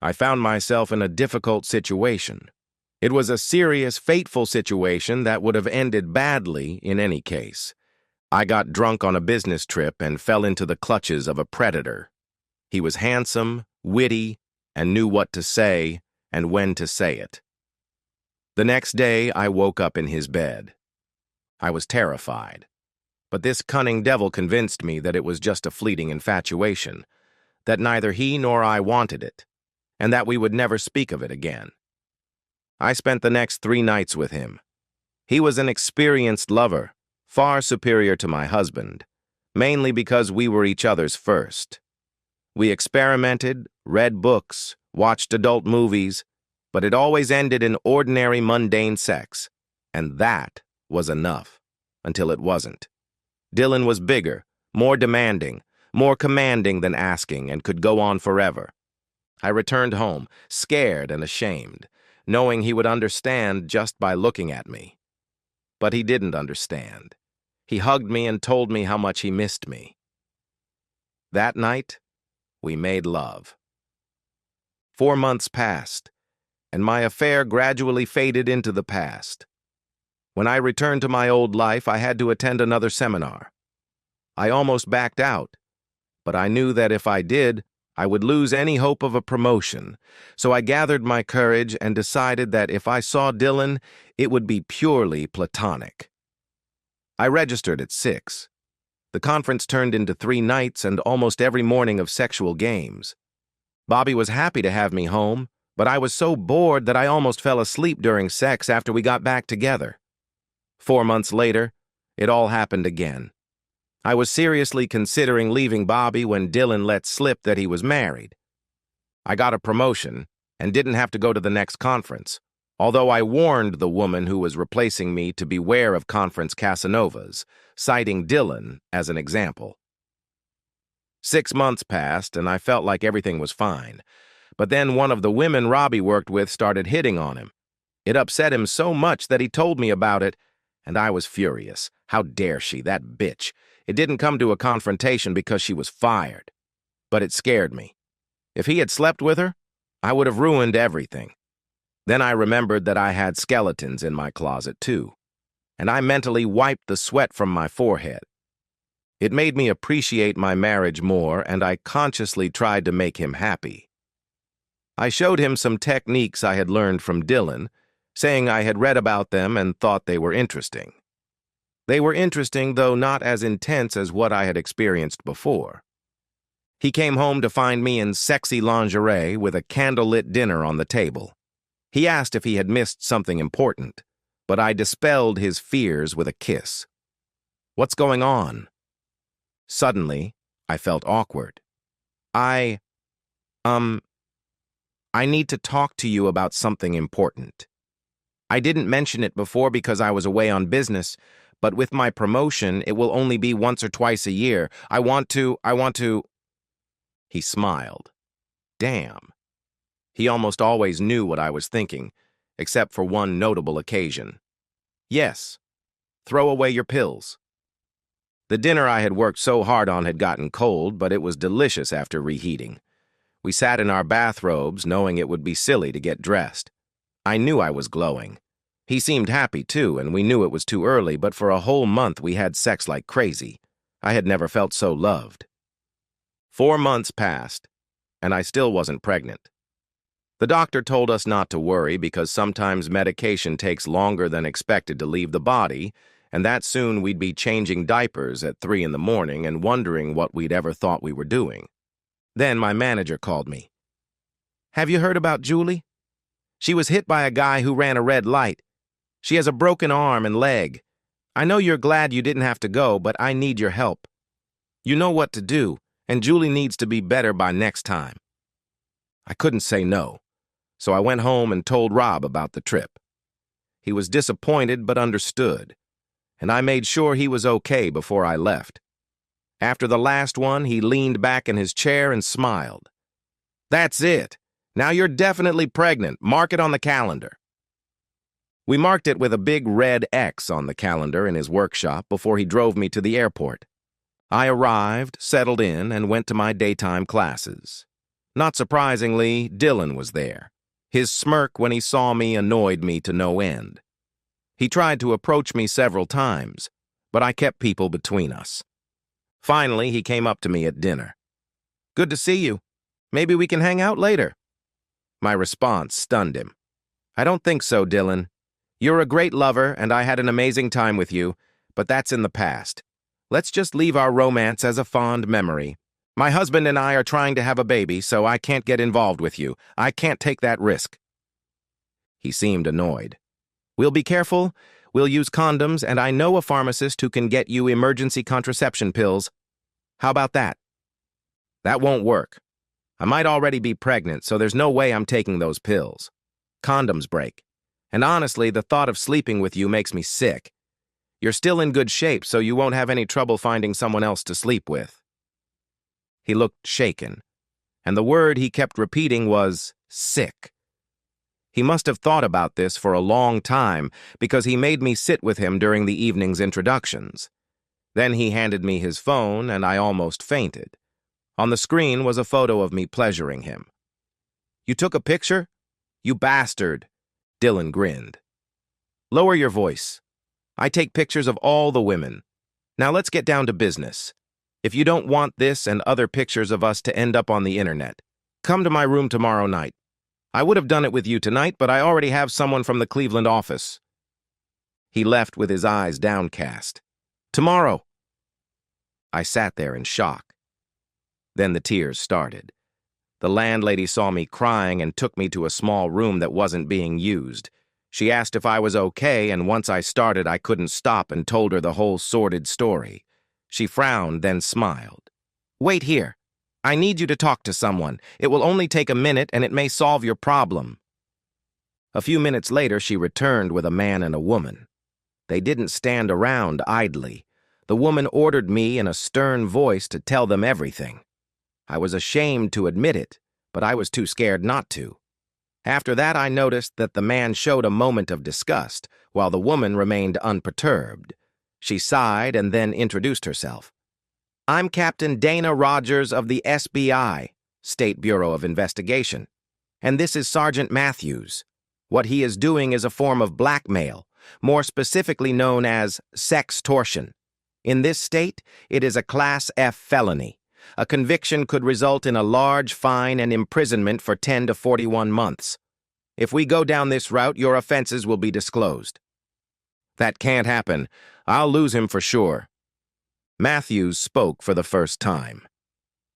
I found myself in a difficult situation. It was a serious, fateful situation that would have ended badly in any case. I got drunk on a business trip and fell into the clutches of a predator. He was handsome, witty, and knew what to say and when to say it. The next day, I woke up in his bed. I was terrified. But this cunning devil convinced me that it was just a fleeting infatuation, that neither he nor I wanted it, and that we would never speak of it again. I spent the next 3 nights with him. He was an experienced lover, far superior to my husband, mainly because we were each other's first. We experimented, read books, watched adult movies, but it always ended in ordinary, mundane sex, and that was enough, until it wasn't. Dylan was bigger, more demanding, more commanding than asking, and could go on forever. I returned home, scared and ashamed, knowing he would understand just by looking at me. But he didn't understand. He hugged me and told me how much he missed me. That night, we made love. 4 months passed, and my affair gradually faded into the past. When I returned to my old life, I had to attend another seminar. I almost backed out, but I knew that if I did, I would lose any hope of a promotion, so I gathered my courage and decided that if I saw Dylan, it would be purely platonic. I registered at 6. The conference turned into 3 nights and almost every morning of sexual games. Bobby was happy to have me home, but I was so bored that I almost fell asleep during sex after we got back together. 4 months later, it all happened again. I was seriously considering leaving Bobby when Dylan let slip that he was married. I got a promotion and didn't have to go to the next conference, although I warned the woman who was replacing me to beware of conference Casanovas, citing Dylan as an example. 6 months passed, and I felt like everything was fine. But then one of the women Robbie worked with started hitting on him. It upset him so much that he told me about it, and I was furious. How dare she, that bitch? It didn't come to a confrontation because she was fired. But it scared me. If he had slept with her, I would have ruined everything. Then I remembered that I had skeletons in my closet, too, and I mentally wiped the sweat from my forehead. It made me appreciate my marriage more, and I consciously tried to make him happy. I showed him some techniques I had learned from Dylan, saying I had read about them and thought they were interesting. They were interesting, though not as intense as what I had experienced before. He came home to find me in sexy lingerie with a candlelit dinner on the table. He asked if he had missed something important, but I dispelled his fears with a kiss. "What's going on?" Suddenly, I felt awkward. I need to talk to you about something important. I didn't mention it before because I was away on business, but with my promotion, it will only be once or twice a year. I want to... He smiled. Damn. He almost always knew what I was thinking, except for one notable occasion. Yes. Throw away your pills. The dinner I had worked so hard on had gotten cold, but it was delicious after reheating. We sat in our bathrobes, knowing it would be silly to get dressed. I knew I was glowing. He seemed happy, too, and we knew it was too early, but for a whole month we had sex like crazy. I had never felt so loved. 4 months passed, and I still wasn't pregnant. The doctor told us not to worry because sometimes medication takes longer than expected to leave the body, and that soon we'd be changing diapers at 3 in the morning and wondering what we'd ever thought we were doing. Then my manager called me. "Have you heard about Julie? She was hit by a guy who ran a red light. She has a broken arm and leg. I know you're glad you didn't have to go, but I need your help. You know what to do, and Julie needs to be better by next time." I couldn't say no, so I went home and told Rob about the trip. He was disappointed but understood, and I made sure he was okay before I left. After the last one, he leaned back in his chair and smiled. "That's it. Now you're definitely pregnant. Mark it on the calendar." We marked it with a big red X on the calendar in his workshop before he drove me to the airport. I arrived, settled in, and went to my daytime classes. Not surprisingly, Dylan was there. His smirk when he saw me annoyed me to no end. He tried to approach me several times, but I kept people between us. Finally, he came up to me at dinner. "Good to see you. Maybe we can hang out later." My response stunned him. "I don't think so, Dylan. You're a great lover, and I had an amazing time with you, but that's in the past. Let's just leave our romance as a fond memory. My husband and I are trying to have a baby, so I can't get involved with you. I can't take that risk." He seemed annoyed. "We'll be careful. We'll use condoms, and I know a pharmacist who can get you emergency contraception pills. How about that?" "That won't work. I might already be pregnant, so there's no way I'm taking those pills. Condoms break. And honestly, the thought of sleeping with you makes me sick. You're still in good shape, so you won't have any trouble finding someone else to sleep with." He looked shaken, and the word he kept repeating was sick. He must have thought about this for a long time because he made me sit with him during the evening's introductions. Then he handed me his phone, and I almost fainted. On the screen was a photo of me pleasuring him. "You took a picture? You bastard." Dylan grinned. "Lower your voice. I take pictures of all the women. Now let's get down to business. If you don't want this and other pictures of us to end up on the internet, come to my room tomorrow night. I would have done it with you tonight, but I already have someone from the Cleveland office." He left with his eyes downcast. "Tomorrow." I sat there in shock. Then the tears started. The landlady saw me crying and took me to a small room that wasn't being used. She asked if I was okay, and once I started, I couldn't stop and told her the whole sordid story. She frowned, then smiled. "Wait here. I need you to talk to someone. It will only take a minute, and it may solve your problem." A few minutes later, she returned with a man and a woman. They didn't stand around idly. The woman ordered me in a stern voice to tell them everything. I was ashamed to admit it, but I was too scared not to. After that, I noticed that the man showed a moment of disgust, while the woman remained unperturbed. She sighed and then introduced herself. "I'm Captain Dana Rogers of the SBI, State Bureau of Investigation, and this is Sergeant Matthews. What he is doing is a form of blackmail, more specifically known as sextortion. In this state, it is a Class F felony. A conviction could result in a large fine and imprisonment for 10 to 41 months. If we go down this route, your offenses will be disclosed." "That can't happen. I'll lose him for sure." Matthews spoke for the first time.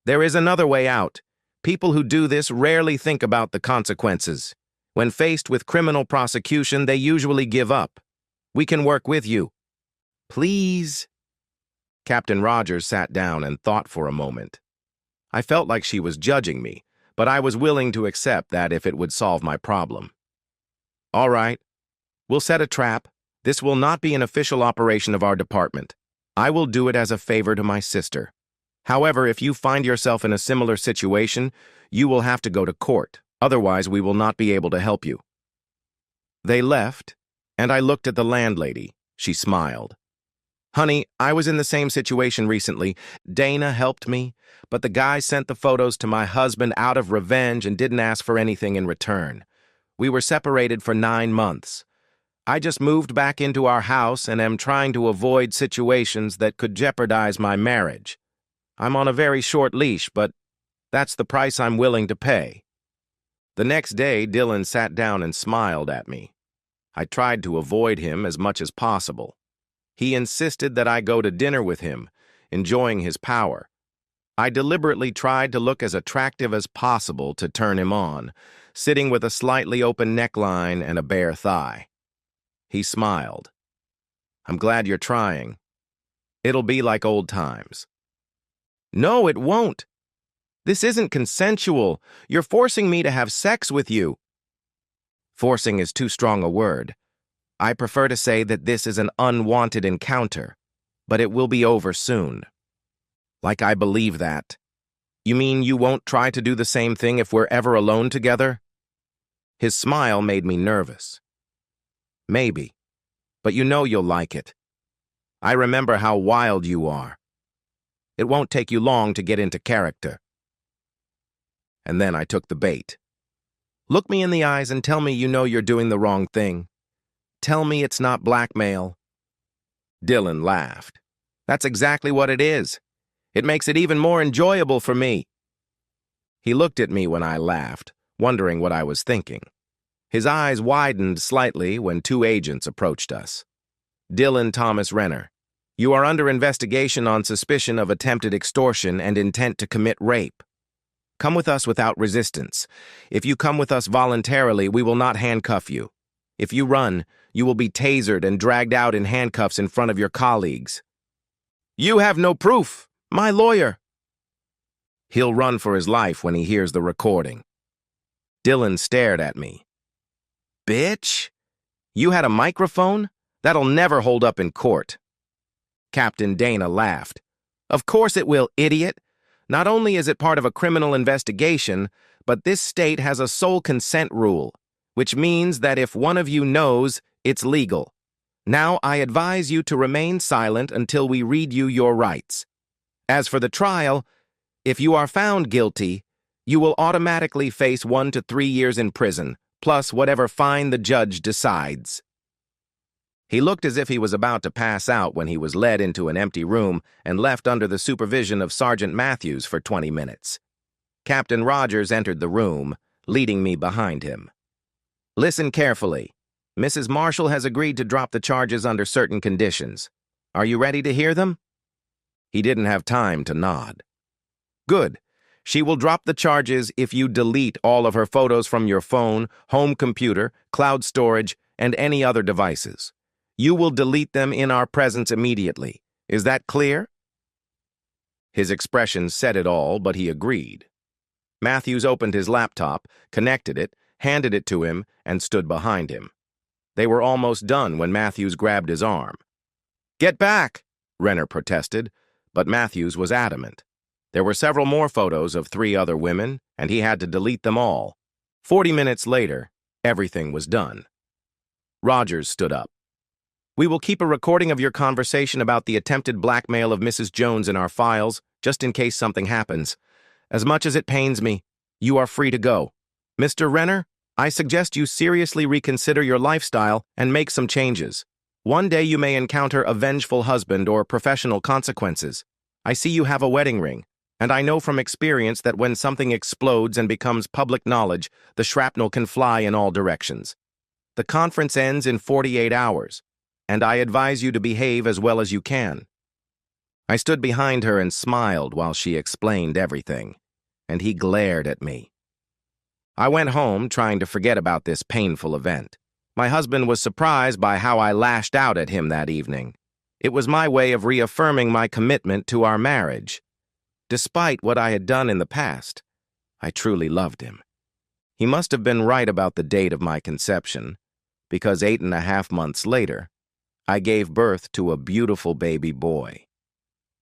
"There is another way out. People who do this rarely think about the consequences. When faced with criminal prosecution, they usually give up. We can work with you." "Please." Captain Rogers sat down and thought for a moment. I felt like she was judging me, but I was willing to accept that if it would solve my problem. "All right. We'll set a trap. This will not be an official operation of our department. I will do it as a favor to my sister. However, if you find yourself in a similar situation, you will have to go to court. Otherwise, we will not be able to help you." They left, and I looked at the landlady. She smiled. "Honey, I was in the same situation recently. Dana helped me, but the guy sent the photos to my husband out of revenge and didn't ask for anything in return. We were separated for 9 months. I just moved back into our house and am trying to avoid situations that could jeopardize my marriage. I'm on a very short leash, but that's the price I'm willing to pay." The next day, Dylan sat down and smiled at me. I tried to avoid him as much as possible. He insisted that I go to dinner with him, enjoying his power. I deliberately tried to look as attractive as possible to turn him on, sitting with a slightly open neckline and a bare thigh. He smiled. "I'm glad you're trying. It'll be like old times." "No, it won't. This isn't consensual. You're forcing me to have sex with you." "Forcing is too strong a word. I prefer to say that this is an unwanted encounter, but it will be over soon." "Like I believe that. You mean you won't try to do the same thing if we're ever alone together?" His smile made me nervous. "Maybe, but you know you'll like it. I remember how wild you are. It won't take you long to get into character." and then I took the bait. Look me in the eyes and tell me you know you're doing the wrong thing. Tell me it's not blackmail. Dylan laughed. That's exactly what it is. It makes it even more enjoyable for me. He looked at me when I laughed, wondering what I was thinking. His eyes widened slightly when two agents approached us. Dylan Thomas Renner, you are under investigation on suspicion of attempted extortion and intent to commit rape. Come with us without resistance. If you come with us voluntarily, we will not handcuff you. If you run, you will be tasered and dragged out in handcuffs in front of your colleagues. You have no proof. My lawyer. He'll run for his life when he hears the recording. Dylan stared at me. Bitch? You had a microphone? That'll never hold up in court. Captain Dana laughed. Of course it will, idiot. Not only is it part of a criminal investigation, but this state has a sole consent rule, which means that if one of you knows, it's legal. Now I advise you to remain silent until we read you your rights. As for the trial, if you are found guilty, you will automatically face 1 to 3 years in prison, plus whatever fine the judge decides. He looked as if he was about to pass out when he was led into an empty room and left under the supervision of Sergeant Matthews for 20 minutes. Captain Rogers entered the room, leading me behind him. Listen carefully. Mrs. Marshall has agreed to drop the charges under certain conditions. Are you ready to hear them? He didn't have time to nod. Good. She will drop the charges if you delete all of her photos from your phone, home computer, cloud storage, and any other devices. You will delete them in our presence immediately. Is that clear? His expression said it all, but he agreed. Matthews opened his laptop, connected it, handed it to him, and stood behind him. They were almost done when Matthews grabbed his arm. Get back, Renner protested, but Matthews was adamant. There were several more photos of 3 other women, and he had to delete them all. 40 minutes later, everything was done. Rogers stood up. We will keep a recording of your conversation about the attempted blackmail of Mrs. Jones in our files, just in case something happens. As much as it pains me, you are free to go. Mr. Renner, I suggest you seriously reconsider your lifestyle and make some changes. One day you may encounter a vengeful husband or professional consequences. I see you have a wedding ring, and I know from experience that when something explodes and becomes public knowledge, the shrapnel can fly in all directions. The conference ends in 48 hours. And I advise you to behave as well as you can. I stood behind her and smiled while she explained everything, and he glared at me. I went home trying to forget about this painful event. My husband was surprised by how I lashed out at him that evening. It was my way of reaffirming my commitment to our marriage. Despite what I had done in the past, I truly loved him. He must have been right about the date of my conception, because 8.5 months later, I gave birth to a beautiful baby boy.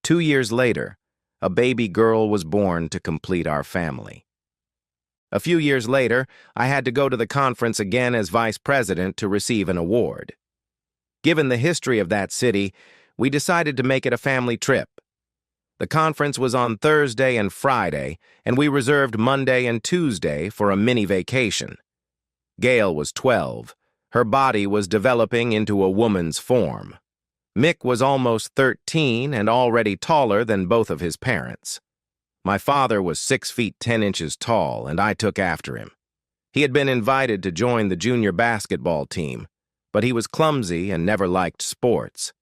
2 years later, a baby girl was born to complete our family. A few years later, I had to go to the conference again as vice president to receive an award. Given the history of that city, we decided to make it a family trip. The conference was on Thursday and Friday, and we reserved Monday and Tuesday for a mini vacation. Gail was 12. Her body was developing into a woman's form. Mick was almost 13 and already taller than both of his parents. My father was 6 feet 10 inches tall, and I took after him. He had been invited to join the junior basketball team, but he was clumsy and never liked sports.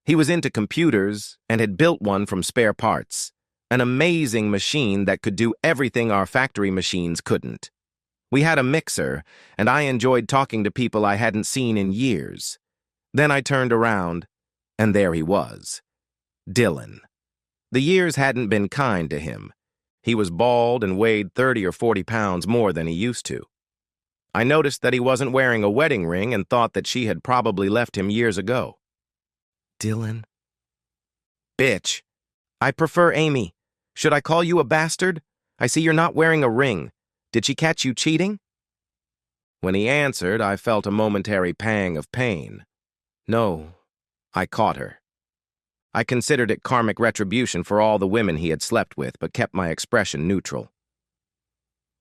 He was into computers and had built one from spare parts, an amazing machine that could do everything our factory machines couldn't. We had a mixer, and I enjoyed talking to people I hadn't seen in years. Then I turned around, and there he was. Dylan. The years hadn't been kind to him. He was bald and weighed 30 or 40 pounds more than he used to. I noticed that he wasn't wearing a wedding ring and thought that she had probably left him years ago. Dylan? Bitch. I prefer Amy. Should I call you a bastard? I see you're not wearing a ring. Did she catch you cheating? When he answered, I felt a momentary pang of pain. No, I caught her. I considered it karmic retribution for all the women he had slept with, but kept my expression neutral.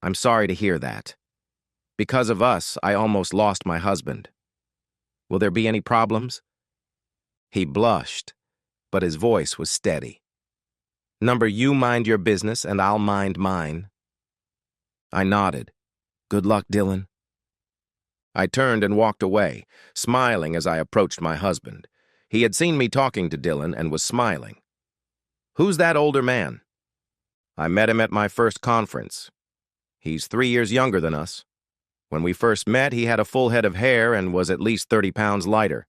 I'm sorry to hear that. Because of us, I almost lost my husband. Will there be any problems? He blushed, but his voice was steady. Number, you mind your business and I'll mind mine. I nodded. Good luck, Dylan. I turned and walked away, smiling as I approached my husband. He had seen me talking to Dylan and was smiling. Who's that older man? I met him at my first conference. He's 3 years younger than us. When we first met, he had a full head of hair and was at least 30 pounds lighter.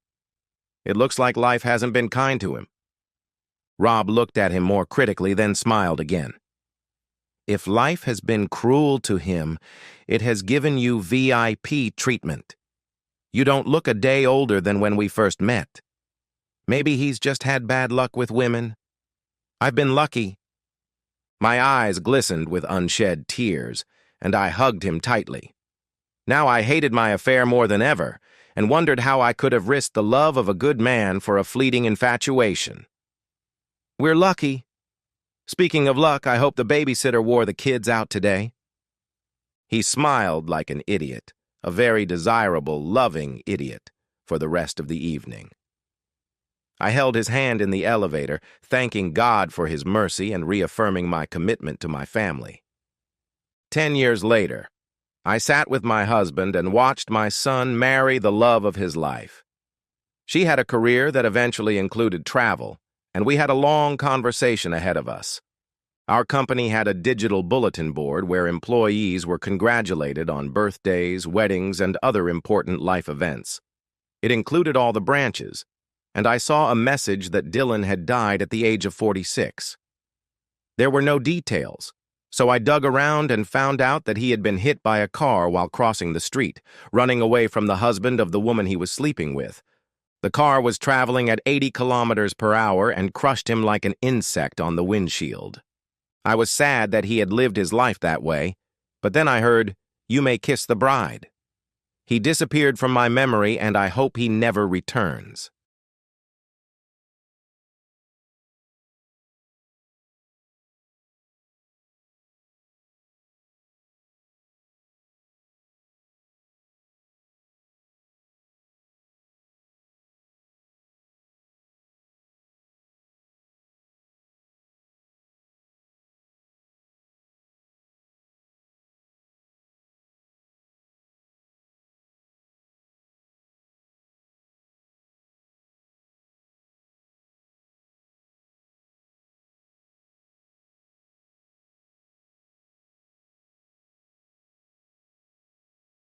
It looks like life hasn't been kind to him. Rob looked at him more critically, then smiled again. If life has been cruel to him, it has given you VIP treatment. You don't look a day older than when we first met. Maybe he's just had bad luck with women. I've been lucky. My eyes glistened with unshed tears, and I hugged him tightly. Now I hated my affair more than ever, and wondered how I could have risked the love of a good man for a fleeting infatuation. We're lucky. Speaking of luck, I hope the babysitter wore the kids out today. He smiled like an idiot, a very desirable, loving idiot, for the rest of the evening. I held his hand in the elevator, thanking God for his mercy and reaffirming my commitment to my family. 10 years later, I sat with my husband and watched my son marry the love of his life. She had a career that eventually included travel, and we had a long conversation ahead of us. Our company had a digital bulletin board where employees were congratulated on birthdays, weddings, and other important life events. It included all the branches, and I saw a message that Dylan had died at the age of 46. There were no details, so I dug around and found out that he had been hit by a car while crossing the street, running away from the husband of the woman he was sleeping with. The car was traveling at 80 kilometers per hour and crushed him like an insect on the windshield. I was sad that he had lived his life that way, but then I heard, "You may kiss the bride." He disappeared from my memory, and I hope he never returns.